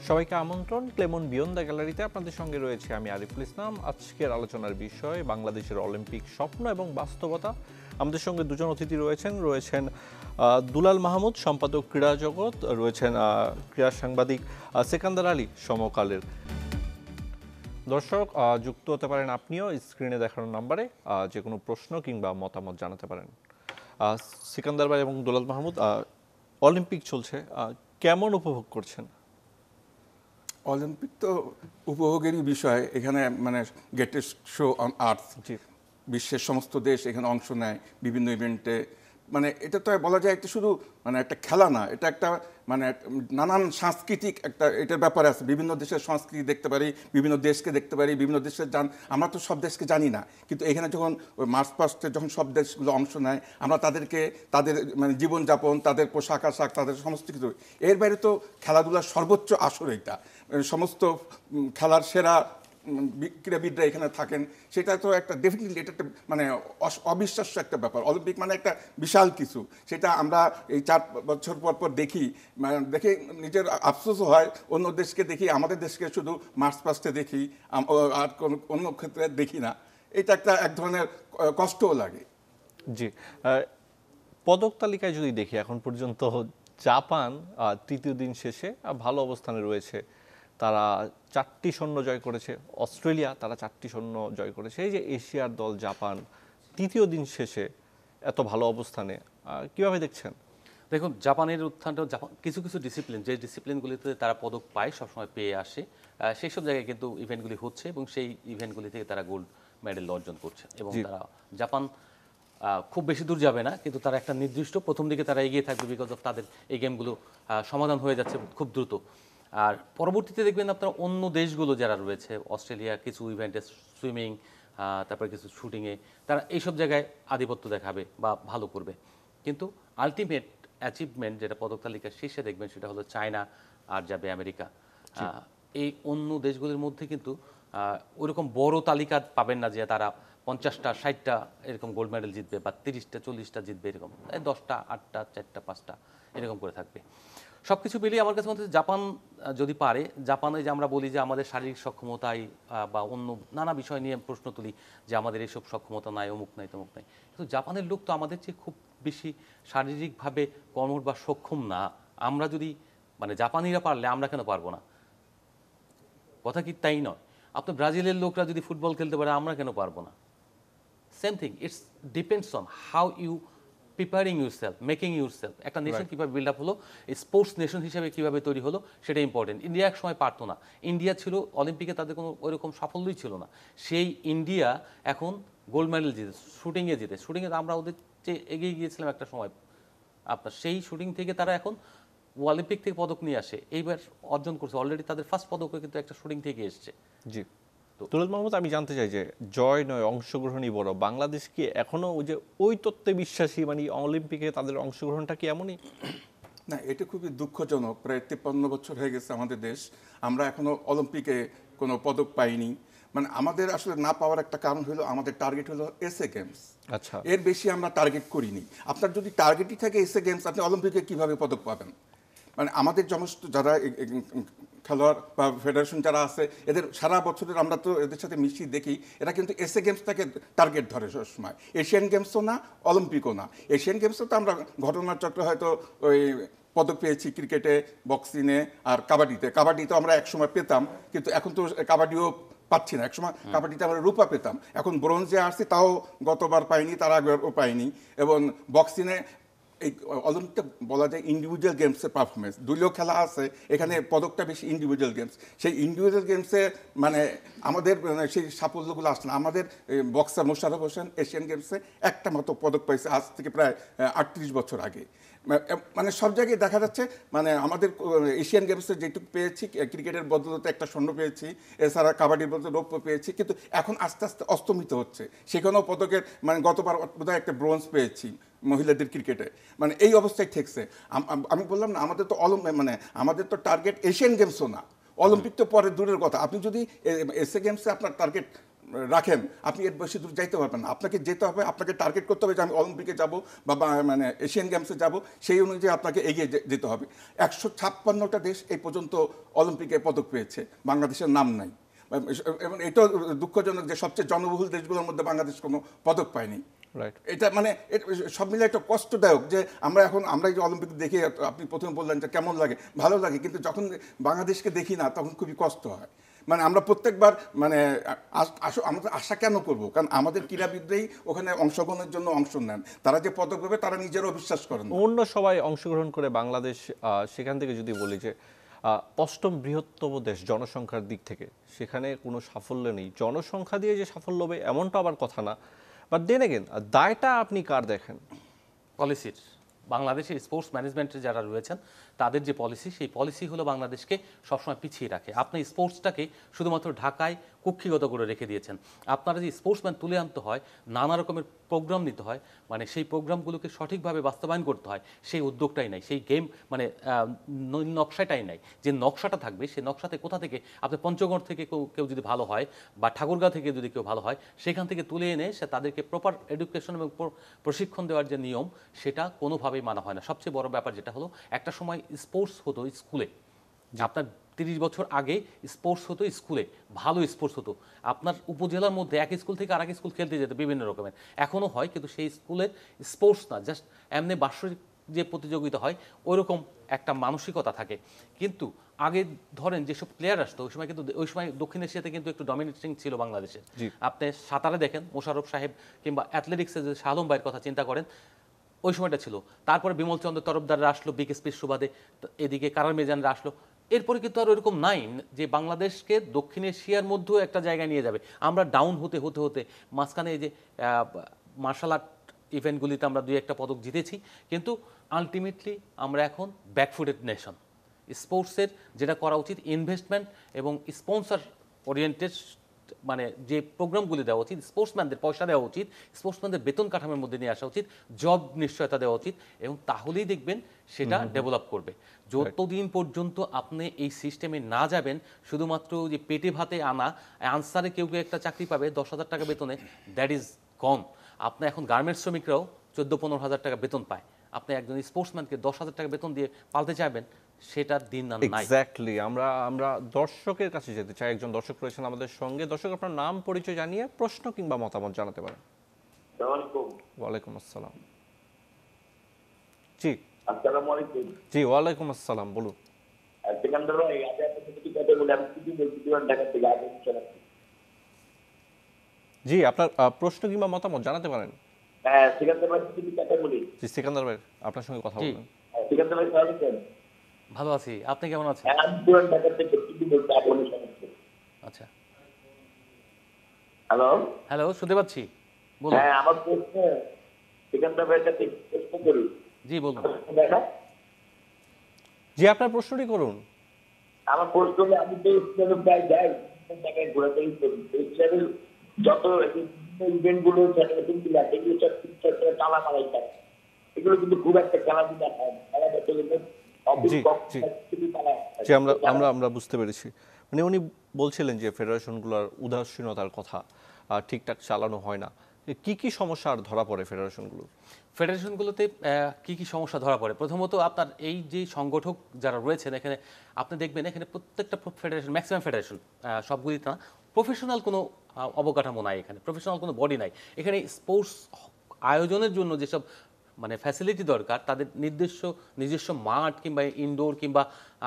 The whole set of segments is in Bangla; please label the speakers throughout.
Speaker 1: সবাইকে আমন্ত্রণ ক্লেমন বিয়ন্ড দ্য গ্যালারিতে। আপনাদের সঙ্গে রয়েছে আমি আরিফুল ইসলাম। আজকের আলোচনার বিষয় বাংলাদেশের অলিম্পিক স্বপ্ন এবং বাস্তবতা। আমাদের সঙ্গে দুজন অতিথি রয়েছেন দুলাল মাহমুদ, সম্পাদক ক্রীড়া জগৎ, রয়েছেন ক্রীড়া সাংবাদিক সেকান্দার আলী সমকালের। দর্শক যুক্ত হতে পারেন আপনিও স্ক্রিনে দেখানো নাম্বারে, যে কোনো প্রশ্ন কিংবা মতামত জানাতে পারেন। সেকান্দার ভাই এবং দুলাল মাহমুদ, অলিম্পিক চলছে, কেমন উপভোগ করছেন?
Speaker 2: অলিম্পিক তো উপভোগেরই বিষয়। এখানে মানে গ্রেটেস্ট শো অন আর্থ, বিশ্বের সমস্ত দেশ এখানে অংশ নেয় বিভিন্ন ইভেন্টে। মানে এটা তো বলা যায় একটা শুধু মানে একটা খেলা না, এটা একটা মানে নানান সাংস্কৃতিক একটা এটার ব্যাপারে আছে। বিভিন্ন দেশের সংস্কৃতি দেখতে পারি, বিভিন্ন দেশকে দেখতে পারি, বিভিন্ন দেশের আমরা তো সব দেশকে জানি না, কিন্তু এখানে যখন ওই মার্চ পাস্টে যখন সব দেশগুলো অংশ নেয়, আমরা তাদেরকে তাদের মানে জীবনযাপন, তাদের পোশাক আশাক, তাদের সমস্ত কিছু, এর বাইরে তো খেলাধুলার সর্বোচ্চ আসর এটা। সমস্ত খেলার সেরা ক্রীড়াবিদরা এখানে থাকেন, সেটা তো একটা ডেফিনেটলি এটা একটা মানে অবিশ্বাস্য একটা ব্যাপার। অলিম্পিক মানে একটা বিশাল কিছু, সেটা আমরা এই 4 বছর পর দেখি, দেখে নিজের আফসোসও হয়। অন্য দেশকে দেখি, আমাদের দেশকে শুধু মার্চ পাস্টে দেখি, আর কোনো অন্য ক্ষেত্রে দেখি না। এটা একটা এক ধরনের কষ্টও লাগে।
Speaker 1: জি, পদক তালিকায় যদি দেখি এখন পর্যন্ত জাপান তৃতীয় দিন শেষে ভালো অবস্থানে রয়েছে। তারা 4টি স্বর্ণ জয় করেছে। অস্ট্রেলিয়া তারা 4টি স্বর্ণ জয় করেছে। এই যে এশিয়ার দল জাপান তৃতীয় দিন শেষে এত ভালো অবস্থানে, কিভাবে দেখছেন?
Speaker 3: দেখুন, জাপানের উত্থানটা কিছু কিছু ডিসিপ্লিন, যে ডিসিপ্লিনগুলিতে তারা পদক পায়, সবসময় পেয়ে আসে, সেই সব জায়গায় কিন্তু ইভেন্টগুলি হচ্ছে এবং সেই ইভেন্টগুলি থেকে তারা গোল্ড মেডেল অর্জন করছে। এবং তারা জাপান খুব বেশি দূর যাবে না, কিন্তু তারা একটা নির্দিষ্ট প্রথম দিকে তারা এগিয়ে থাকবে, বিকজ অফ তাদের এই গেমগুলো সমাধান হয়ে যাচ্ছে খুব দ্রুত। আর পরবর্তীতে দেখবেন আপনারা অন্য দেশগুলো যারা রয়েছে, অস্ট্রেলিয়া কিছু ইভেন্টে, সুইমিং, তারপরে কিছু শুটিংয়ে, তারা এইসব জায়গায় আধিপত্য দেখাবে বা ভালো করবে। কিন্তু আলটিমেট অ্যাচিভমেন্ট যেটা পদক তালিকার শীর্ষে দেখবেন, সেটা হলো চায়না আর যাবে আমেরিকা। এই অন্য দেশগুলির মধ্যে কিন্তু ওইরকম বড় তালিকা পাবেন না যে তারা 50টা 60টা এরকম গোল্ড মেডেল জিতবে বা 30টা 40টা জিতবে, এরকম 10টা 8টা 4টা 5টা এরকম করে থাকবে। সব কিছু মিলিয়ে আমার কাছে মনে হচ্ছে জাপান যদি পারে, জাপানে যে আমরা বলি যে আমাদের শারীরিক সক্ষমতায় বা অন্য নানা বিষয় নিয়ে প্রশ্ন তুলি যে আমাদের এইসব সক্ষমতা নাই, অমুক নাই তমুক নাই, কিন্তু জাপানের লোক তো আমাদের চেয়ে খুব বেশি শারীরিকভাবে কর্মঠ বা সক্ষম না। আমরা যদি মানে জাপানিরা পারলে আমরা কেন পারবো না? কথা কি তাই নয়? আপনার ব্রাজিলের লোকরা যদি ফুটবল খেলতে পারে, আমরা কেন পারবো না? Same thing, it's depends on how you preparing yourself, making yourself. একটা নেশন কীভাবে বিল্ড আপ হলো, স্পোর্টস নেশন হিসেবে কীভাবে তৈরি হলো, সেটা ইম্পর্টেন্ট। ইন্ডিয়া এক সময় পারতো না, ইন্ডিয়া ছিল অলিম্পিকে তাদের কোনো ওইরকম সাফল্যই ছিল না। সেই ইন্ডিয়া এখন গোল্ড মেডেল জিতে, শুটিংয়ে জিতে, শুটিংয়ে আমরা ওদের চেয়ে এগিয়ে গিয়েছিলাম একটা সময়। আপনার সেই শুটিং থেকে তারা এখন অলিম্পিক থেকে পদক নিয়ে আসে, এইবার অর্জন করছে অলরেডি। তাদের ফার্স্ট পদকও কিন্তু একটা শুটিং থেকে এসছে।
Speaker 1: জি, দুলাল মাহমুদ, আমি জানতে চাই যে জয় নয় অংশগ্রহণই বড়, বাংলাদেশ কি এখনো ওই তত্ত্বে বিশ্বাসী, মানে অলিম্পিকে তাদের অংশগ্রহণটা কি এমনই?
Speaker 2: না, এটা খুবই দুঃখজনক। প্রায় 53 বছর হয়ে গেছে আমাদের দেশ, আমরা এখনো অলিম্পিকে কোনো পদক পাইনি। মানে আমাদের আসলে না পাওয়ার একটা কারণ হলো আমাদের টার্গেট হলো এসএ গেমস।
Speaker 1: আচ্ছা,
Speaker 2: এর বেশি আমরা টার্গেট করিনি। আপনার যদি টার্গেটই থাকে এসএ গেমস, আপনি অলিম্পিকে কিভাবে পদক পাবেন? মানে আমাদের সমস্ত যারা খেলোয়াড় বা ফেডারেশন যারা আছে, এদের সারা বছরের আমরা তো এদের সাথে মিশিয়ে দেখি, এরা কিন্তু এসএ গেমসটাকে টার্গেট ধরে সবসময়। এশিয়ান গেমসও না, অলিম্পিকও না। এশিয়ান গেমসও তো আমরা ঘটনাচক্রে হয়তো ওই পদক পেয়েছি ক্রিকেটে, বক্সিংয়ে আর কাবাডিতে। কাবাডিতে আমরা একসময় পেতাম, কিন্তু এখন তো কাবাডিও পাচ্ছি না। একসময় কাবাডিতে আমরা রূপা পেতাম, এখন ব্রোঞ্জে আসছি, তাও গতবার পাইনি, তার আগেও পাইনি। এবং বক্সিংয়ে এই অলিম্পিকটা বলা যায় ইন্ডিভিজুয়াল গেমসের পারফরমেন্স, দলীয় খেলা আছে, এখানে পদকটা বেশি ইন্ডিভিজুয়াল গেমস। সেই ইন্ডিভিজুয়াল গেমসে মানে আমাদের সেই সাফল্যগুলো আসছে না। আমাদের বক্সার মোশাররফ হোসেন এশিয়ান গেমসে একটা মতো পদক পাইছে আজ থেকে প্রায় 38 বছর আগে। মানে সব জায়গায় দেখা যাচ্ছে মানে আমাদের এশিয়ান গেমসে যেটুকু পেয়েছি, ক্রিকেটের বদলতে একটা স্বর্ণ পেয়েছি, এছাড়া কাবাডির বদলে রৌপ্য পেয়েছি, কিন্তু এখন আস্তে আস্তে অস্তমিত হচ্ছে। সেখানেও পদকের মানে গতবার বোধহয় একটা ব্রোঞ্জ পেয়েছি মহিলাদের ক্রিকেটে। মানে এই অবস্থায় ঠেকছে। আমি বললাম না, আমাদের তো মানে আমাদের তো টার্গেট এশিয়ান গেমসও না, অলিম্পিক তো পরে দূরের কথা। আপনি যদি এসএ গেমসে আপনার টার্গেট রাখেন, আপনি এর বেশি দূর যাইতে পারবেন না। আপনাকে যেতে হবে, আপনাকে টার্গেট করতে হবে যে আমি অলিম্পিকে যাব বা মানে এশিয়ান গেমসে যাব, সেই অনুযায়ী আপনাকে এগিয়ে যেতে হবে। 156টা দেশ এই পর্যন্ত অলিম্পিকে পদক পেয়েছে, বাংলাদেশের নাম নাই। এবং এটাও দুঃখজনক যে সবচেয়ে জনবহুল দেশগুলোর মধ্যে বাংলাদেশ কোনো পদক পায়নি।
Speaker 1: রাইট।
Speaker 2: এটা মানে সব মিলে একটা কষ্টদায়ক যে আমরা এই যে অলিম্পিক দেখে, আপনি প্রথমে বললেন যে কেমন লাগে, ভালো লাগে, কিন্তু যখন বাংলাদেশকে দেখি না তখন খুবই কষ্ট হয়। মানে আমরা প্রত্যেকবার মানে আমাদের আশা কেন করব, কারণ আমাদের ক্রীড়াবিদরাই ওখানে অংশগ্রহণের জন্য অংশ নেন, তারা যে পদক পাবে তারা নিজেরাও বিশ্বাস করেন না।
Speaker 1: অন্য সবাই অংশগ্রহণ করে বাংলাদেশ, সেখান থেকে যদি বলি যে অষ্টম বৃহত্তম দেশ জনসংখ্যার দিক থেকে, সেখানে কোনো সাফল্য নেই। জনসংখ্যা দিয়ে যে সাফল্য হবে এমনটা আবার কথা না, বাট দেন এগেন দায়টা আপনি কার দেখেন?
Speaker 3: পলিসির। বাংলাদেশের স্পোর্টস ম্যানেজমেন্টে যারা রয়েছেন তাদের যে পলিসি, সেই পলিসি হলো বাংলাদেশকে সবসময় পিছিয়ে রাখে। আপনি স্পোর্টসটাকে শুধুমাত্র ঢাকায় কক্ষিগত করে রেখে দিয়েছেন। আপনারা যে স্পোর্টসম্যান তুলে আনতে হয়, নানা রকমের প্রোগ্রাম নিতে হয়, মানে সেই প্রোগ্রামগুলোকে সঠিকভাবে বাস্তবায়ন করতে হয়, সেই উদ্যোগটাই নাই, সেই গেম মানে নকশাটাই নাই। যে নকশাটা থাকবে সেই নকশাতে কোথা থেকে আপনি পঞ্চগড় থেকে কেউ যদি ভালো হয় বা ঠাকুরগাঁও থেকে যদি কেউ ভালো হয়, সেখান থেকে তুলে এনে সে তাদেরকে প্রপার এডুকেশন এবং প্রশিক্ষণ দেওয়ার যে নিয়ম, সেটা কোনোভাবেই মানা হয় না। সবচেয়ে বড় ব্যাপার যেটা হলো, একটা সময় স্পোর্টস হতো স্কুলে, আপনার 30 বছর আগে স্পোর্টস হতো স্কুলে, ভালো স্পোর্টস হতো। আপনার উপজেলার মধ্যে এক স্কুল থেকে আরেক স্কুল খেলতে যেত বিভিন্ন রকমের, এখনও হয়, কিন্তু সেই স্কুলের স্পোর্টস না, জাস্ট এমনি বার্ষিক যে প্রতিযোগিতা হয় ওইরকম একটা মানসিকতা থাকে। কিন্তু আগে ধরেন যেসব প্লেয়ার আসতো ওই সময়, কিন্তু ওই সময় দক্ষিণ এশিয়াতে কিন্তু একটু ডমিনেটিং ছিল বাংলাদেশের। আপনি সাঁতারে দেখেন মোশাররফ সাহেব, কিংবা অ্যাথলেটিক্সে যে শাহ আলম ভাইয়ের কথা চিন্তা করেন, ওই সময়টা ছিল। তারপরে বিমল চন্দ্র তরফদাররা আসলো বিকেএসপির সুবাদে, এদিকে কারার মেজানরা আসলো। এরপরে কিন্তু আর ওইরকম নাই যে বাংলাদেশকে দক্ষিণ এশিয়ার মধ্যেও একটা জায়গায় নিয়ে যাবে। আমরা ডাউন হতে হতে হতে মাঝখানে এই যে মার্শাল আর্ট ইভেন্টগুলিতে আমরা 2-1টা পদক জিতেছি, কিন্তু আলটিমেটলি আমরা এখন ব্যাকফুটেড নেশন। স্পোর্টসের যেটা করা উচিত, ইনভেস্টমেন্ট এবং স্পন্সর ওরিয়েন্টেড, মানে যে প্রোগ্রামগুলি দেওয়া উচিত, স্পোর্টসম্যানদের পয়সা দেওয়া উচিত, স্পোর্টসম্যানদের বেতন কাঠামোর মধ্যে নিয়ে আসা উচিত, জব নিশ্চয়তা দেওয়া উচিত, এবং তাহলেই দেখবেন সেটা ডেভেলপ করবে। যতদিন পর্যন্ত আপনি এই সিস্টেমে না যাবেন, শুধুমাত্র যে পেটে ভাতে আনা আনসারে কেউ একটা চাকরি পাবে 10,000 টাকা বেতনে, দ্যাট ইজ কম। আপনি এখন গার্মেন্টস শ্রমিকরাও 14-15 হাজার টাকা বেতন পায়। আপনি একজন স্পোর্টসম্যানকে 10,000 টাকা বেতন দিয়ে পালতে চাইবেন, সেটার দিন আর নাই।
Speaker 1: এক্স্যাক্টলি। আমরা দর্শকের কাছে যেতে চাই। একজন দর্শক রয়েছেন আমাদের সঙ্গে। দর্শক, আপনার নাম পরিচয় জানিয়ে প্রশ্ন কিংবা মতামত জানাতে পারেন। ওয়ালাইকুম আসসালাম। জি
Speaker 4: আসসালামু আলাইকুম।
Speaker 1: জি, ওয়ালাইকুম আসসালাম, বলুন।
Speaker 4: সিকান্দার ভাই, আগে আপনার সাথে কথা বলে আমি কিছু বলছি, দিওয়ান ঢাকা থেকে আগে শোনাচ্ছি।
Speaker 1: জি, আপনার প্রশ্ন কিংবা মতামত জানাতে পারেন।
Speaker 4: হ্যাঁ, সিকান্দার ভাই কিছু কথা বলি।
Speaker 1: জি, সিকান্দার ভাই, আপনার সঙ্গে কথা
Speaker 3: জি।
Speaker 1: বলবেন।
Speaker 4: সিকান্দার ভাই কেমন আছেন?
Speaker 3: ভালো আছি, আপনি কেমন আছেন?
Speaker 4: হ্যাঁ, আমি দিওয়ান ঢাকা থেকে কিছু বলছি, আগে শোনাচ্ছি।
Speaker 3: আচ্ছা,
Speaker 4: হ্যালো।
Speaker 3: হ্যালো, শুনতে পাচ্ছি, বলুন।
Speaker 4: হ্যাঁ, আমার প্রশ্ন সিকান্দার ভাইয়ের কাছে প্রশ্ন করি।
Speaker 3: জি বলুন।
Speaker 4: দেখা
Speaker 1: জি, আপনার প্রশ্নটি করুন।
Speaker 4: আমার প্রশ্ন হলো, আমি তো ইসলামে প্রায় যাই, বিভিন্ন জায়গায় ঘোরাতে ইসলামের যত ইভেন্ট গুলো এগুলো সব টালা মারাই থাকে, এগুলো কিন্তু খুব একটা খেলাধুলা হয় না। খেলা দেখতে গেলে
Speaker 1: জি, জি। জি, আমরা বুঝতে পেরেছি। মানে উনি বলছিলেন যে ফেডারেশনগুলোর উদাসীনতার কথা, ঠিকঠাক চালানো হয় না। কি কি সমস্যা আর ধরা পড়ে ফেডারেশনগুলো?
Speaker 3: ফেডারেশনগুলোতে কি কি সমস্যা ধরা পড়ে? প্রথমত আপনার এই যে সংগঠক যারা রয়েছেন এখানে, আপনি দেখবেন এখানে প্রত্যেকটা ফেডারেশন, ম্যাক্সিমাম ফেডারেশন, সবগুলিতে না, প্রফেশনাল কোনো অবকাঠামো নাই, এখানে প্রফেশনাল কোনো বডি নাই। এখানে স্পোর্টস আয়োজনের জন্য যেসব মানে ফ্যাসিলিটি দরকার, তাদের নিজস্ব মাঠ কিংবা ইনডোর কিংবা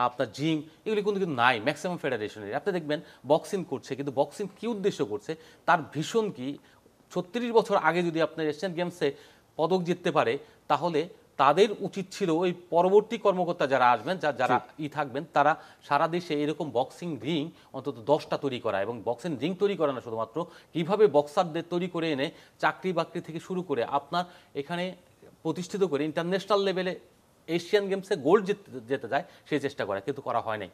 Speaker 3: আপনার জিম, এগুলি কিন্তু নাই ম্যাক্সিমাম ফেডারেশনের। আপনি দেখবেন বক্সিং করছে, কিন্তু বক্সিং কী উদ্দেশ্য করছে, তার ভীষণ কি, 36 বছর আগে যদি আপনার এশিয়ান গেমসে পদক জিততে পারে, তাহলে তাদের উচিত ছিল ওই পরবর্তী কর্মকর্তা যারা আসবেন, যারা থাকবেন, তারা সারা দেশে এরকম বক্সিং রিং অন্তত 10টা তৈরি করা, এবং বক্সিং রিং তৈরি করা না শুধুমাত্র, কীভাবে বক্সারদের তৈরি করে এনে চাকরি বাকরি থেকে শুরু করে আপনার এখানে প্রতিষ্ঠিত করে ইন্টারন্যাশনাল লেভেলে এশিয়ান গেমসে গোল্ড যেতে যায়, সেই চেষ্টা করা, কিন্তু করা হয় নাই।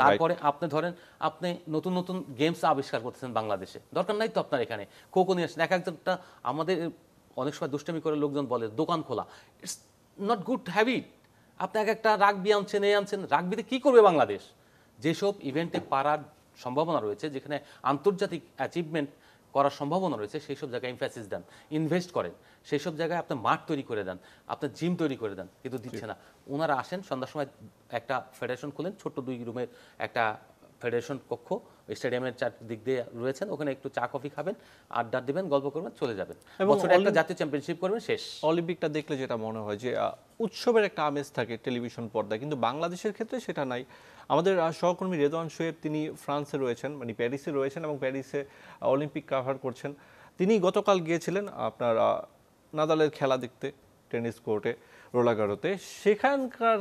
Speaker 3: তারপরে আপনি ধরেন, আপনি নতুন নতুন গেমস আবিষ্কার করতেছেন বাংলাদেশে, দরকার নাই তো আপনার এখানে খোখো নিয়ে আসেন। একটা আমাদের অনেক সময় দুষ্টামি করে লোকজন বলে দোকান খোলা, ইটস নট গুড হ্যাবিট। আপনি একটা রাগবি আনছেন, আনছেন, রাগবিতে কী করবে বাংলাদেশ? যেসব ইভেন্টে পারার সম্ভাবনা রয়েছে, যেখানে আন্তর্জাতিক অ্যাচিভমেন্ট করার সম্ভাবনা রয়েছে সেই সব জায়গায় এমফ্যাসিস দেন, ইনভেস্ট করেন, সেই সব জায়গায় আপনার মাঠ তৈরি করে দেন, আপনার জিম তৈরি করে দেন, কিন্তু দিচ্ছে না। ওনারা আসেন সন্ধ্যার সময় একটা ফেডারেশন খোলেন, ছোট্ট 2 রুমের একটা ফেডারেশন কক্ষ স্টেডিয়ামের চারদিক দিয়ে রয়েছেন, ওখানে একটু চা কফি খাবেন, আড্ডা দিবেন, গল্প করবেন, চলে যাবেন,
Speaker 1: এবং
Speaker 3: বছরে একটা জাতীয় চ্যাম্পিয়নশিপ করবেন, শেষ।
Speaker 1: অলিম্পিকটা দেখলে যেটা মনে হয় যে উৎসবের একটা আমেজ থাকে টেলিভিশন পর্দায়, কিন্তু বাংলাদেশের ক্ষেত্রে সেটা নাই। আমাদের সহকর্মী রেদওয়ান শোয়েব, তিনি ফ্রান্সে রয়েছেন, মানে প্যারিসে রয়েছেন এবং প্যারিসে অলিম্পিক কাভার করছেন। তিনি গতকাল গিয়েছিলেন আপনার নাদালের খেলা দেখতে টেনিস কোর্টে, রোলাগারোতে। সেখানকার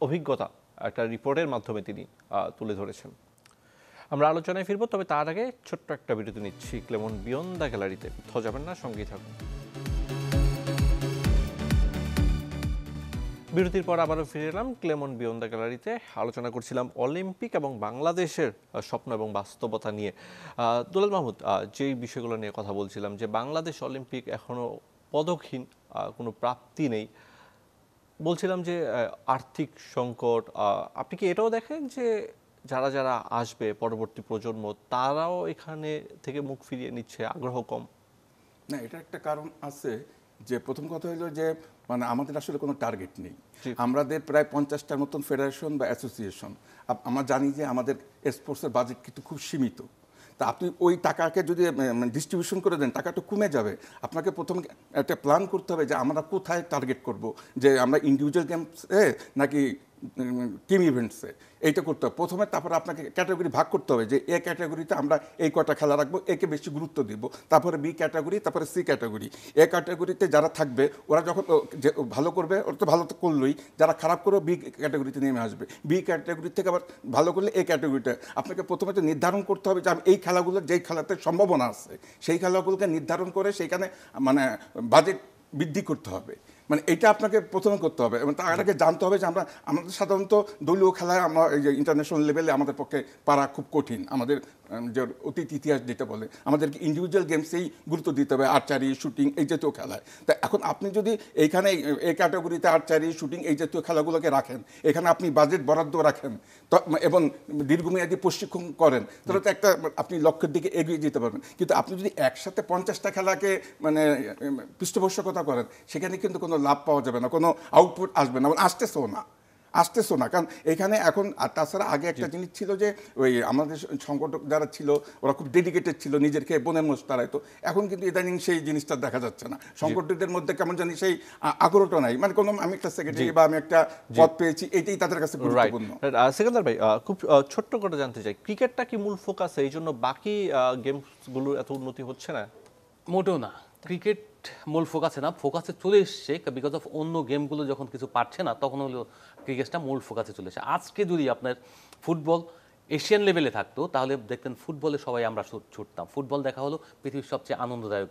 Speaker 1: অভিজ্ঞতা একটা রিপোর্টের মাধ্যমে তিনি তুলে ধরেছেন। আমরা আলোচনায় ফিরবো, তবে তার আগে ছোট্ট একটা বিরতি নিচ্ছি ক্লেমন বিয়ন্ড দ্য গ্যালারিতে। কোথাও যাবেন না, সঙ্গেই থাকুন। বিরতির পর আবারও ফিরে এলাম ক্লেমন বিয়ন্ড দ্য গ্যালারিতে। আলোচনা করছিলাম অলিম্পিক এবং বাংলাদেশের স্বপ্ন এবং বাস্তবতা নিয়ে। দুলাল মাহমুদ, যেই বিষয়গুলো নিয়ে কথা বলছিলাম, যে বাংলাদেশ অলিম্পিক এখনও পদকহীন, কোনো প্রাপ্তি নেই। বলছিলাম যে আর্থিক সংকট, আপনি কি এটাও দেখেন যে যারা যারা আসবে পরবর্তী প্রজন্ম, তারাও এখানে থেকে মুখ ফিরিয়ে নিচ্ছে, আগ্রহ কম?
Speaker 2: না, এটা একটা কারণ আছে। যে প্রথম কথা হলো যে মানে আমাদের আসলে কোনো টার্গেট নেই। আমাদের প্রায় 50টার মতন ফেডারেশন বা অ্যাসোসিয়েশন। আমরা জানি যে আমাদের স্পোর্টসের বাজেট কিন্তু খুব সীমিত। তা আপনি ওই টাকাকে যদি ডিস্ট্রিবিউশন করে দেন, টাকাটা কমে যাবে। আপনাকে প্রথম একটা প্ল্যান করতে হবে যে আমরা কোথায় টার্গেট করব, যে আমরা ইন্ডিভিজুয়াল গেমসে নাকি টিম ইভেন্টসে, এইটা করতে হবে প্রথমে। তারপরে আপনাকে ক্যাটাগরি ভাগ করতে হবে যে এ ক্যাটাগরিতে আমরা এই কটা খেলা রাখবো, একে বেশি গুরুত্ব দিব। তারপরে বি ক্যাটাগরি, তারপরে সি ক্যাটাগরি। এ ক্যাটাগরিতে যারা থাকবে ওরা যখন যে ভালো করবে, ওরা তো ভালো তো করলোই, যারা খারাপ করবে বি ক্যাটাগরিতে নেমে আসবে। বি ক্যাটাগরি থেকে আবার ভালো করলে এ ক্যাটাগরিতে। আপনাকে প্রথমে তো নির্ধারণ করতে হবে যে আমি এই খেলাগুলোর যেই খেলাতে সম্ভাবনা আছে সেই খেলাগুলোকে নির্ধারণ করে সেইখানে মানে বাজেট বৃদ্ধি করতে হবে। মানে এটা আপনাকে প্রথমে করতে হবে এবং তার আগে জানতে হবে যে আমাদের সাধারণত দলীয় খেলায় আমরা এই যে ইন্টারন্যাশনাল লেভেলে আমাদের পক্ষে পারা খুব কঠিন। আমাদের যে অতীত ইতিহাস যেটা বলে, আমাদেরকে ইন্ডিভিজুয়াল গেমসেই গুরুত্ব দিতে হবে, আর্চারি, শুটিং এই জাতীয় খেলায়। তা এখন আপনি যদি এইখানে এই ক্যাটাগরিতে আর্চারি, শুটিং এই জাতীয় খেলাগুলোকে রাখেন, এখানে আপনি বাজেট বরাদ্দ রাখেন এবং দীর্ঘমেয়াদী প্রশিক্ষণ করেন, তাহলে তো একটা আপনি লক্ষ্যের দিকে এগিয়ে যেতে পারবেন। কিন্তু আপনি যদি একসাথে 50টা খেলাকে মানে পৃষ্ঠপোষকতা করেন, সেখানে কিন্তু কোনো লাভ পাওয়া যাবে না, কোনো আউটপুট আসবে না, আসতেছো না। কারণ এখানে এখন, আর তাছাড়া আগে একটা জিনিস ছিল যে ওই আমাদের সংগঠক যারা ছিল ওরা খুব ডেডিকেটেড ছিল, নিজেকে বোনের মতো তারাইতো। এখন কিন্তু ইদানিং সেই জিনিসটা দেখা যাচ্ছে না। সংগঠকদের মধ্যে কেমন জানি সেই আগ্রহটা নাই, মানে কোনো আমি একটা সেক্রেটারি বা আমি একটা পদ পেয়েছি, এটাই তাদের কাছে গুরুত্বপূর্ণ।
Speaker 1: সেকেন্দার ভাই, খুব ছোট্ট করে জানতে চাই, ক্রিকেটটা কি মূল ফোকাস, এই জন্য বাকি গেমসগুলোর এত উন্নতি হচ্ছে না?
Speaker 3: মোটেও না, ক্রিকেট মূল ফোকাসে না, ফোকাসে চলে এসছে বিকজ অফ অন্য গেমগুলো যখন কিছু পারছে না, তখন হলো ক্রিকেটটা মূল ফোকাসে চলে এসেছে। আজকে যদি আপনার ফুটবল এশিয়ান লেভেলে থাকতো, তাহলে দেখতেন ফুটবলে সবাই আমরা ছুটতাম। ফুটবল দেখা হলো পৃথিবীর সবচেয়ে আনন্দদায়ক।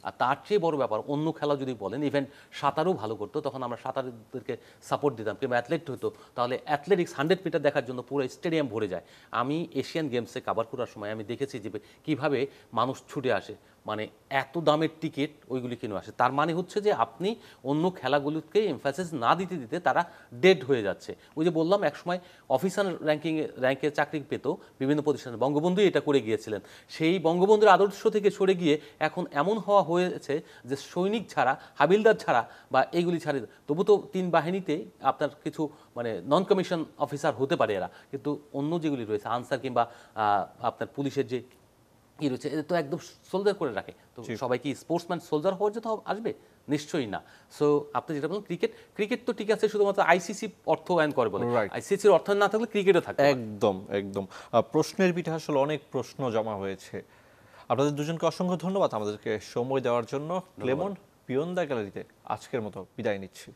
Speaker 3: আর তার চেয়ে বড় ব্যাপার, অন্য খেলা যদি বলেন, ইভেন সাঁতারও ভালো করতো, তখন আমরা সাঁতারদেরকে সাপোর্ট দিতাম। কিংবা অ্যাথলেট হতো, তাহলে অ্যাথলেটিক্স 100 মিটার দেখার জন্য পুরো স্টেডিয়াম ভরে যায়। আমি এশিয়ান গেমসে কাভার করার সময় আমি দেখেছি যে কীভাবে মানুষ ছুটে আসে, মানে এত দামের টিকিট ওইগুলি কিনে আসে। তার মানে হচ্ছে যে আপনি অন্য খেলাগুলোকে এমফাসিস না দিতে দিতে তারা ডেড হয়ে যাচ্ছে। ওই যে বললাম, একসময় অফিসার র্যাঙ্কে চাকরি পেত বিভিন্ন প্রতিষ্ঠানে, বঙ্গবন্ধু এটা করে গিয়েছিলেন। সেই বঙ্গবন্ধুর আদর্শ থেকে সরে গিয়ে এখন এমন হওয়া হয়েছে যে সৈনিক ছাড়া, হাবিলদার ছাড়া বা এইগুলি ছাড়া, তবু তো 3 বাহিনীতে আপনার কিছু মানে নন কমিশন অফিসার হতে পারে এরা, কিন্তু অন্য যেগুলি রয়েছে আনসার কিংবা আপনার পুলিশের যে কি রয়েছে, এটা তো একদম সোলজার করে রাখে। তো সবাই কি স্পোর্টসম্যান সোলজার হওয়ার জন্য আসবে? নিশ্চয়ই না। সো আপনি যেটা বলেন, ক্রিকেট তো ঠিক আছে, শুধুমাত্র আইসিসি অর্থায়ন করে বলে, আইসিসির অর্থায়ন না থাকলে ক্রিকেটও থাকে।
Speaker 1: একদম প্রশ্নের পিঠে আসলে অনেক প্রশ্ন জমা হয়েছে। আপনাদের দুজনকে অসংখ্য ধন্যবাদ আমাদেরকে সময় দেওয়ার জন্য। ক্লেমন বিয়ন্ড দ্য গ্যালারিতে আজকের মতো বিদায় নিচ্ছি।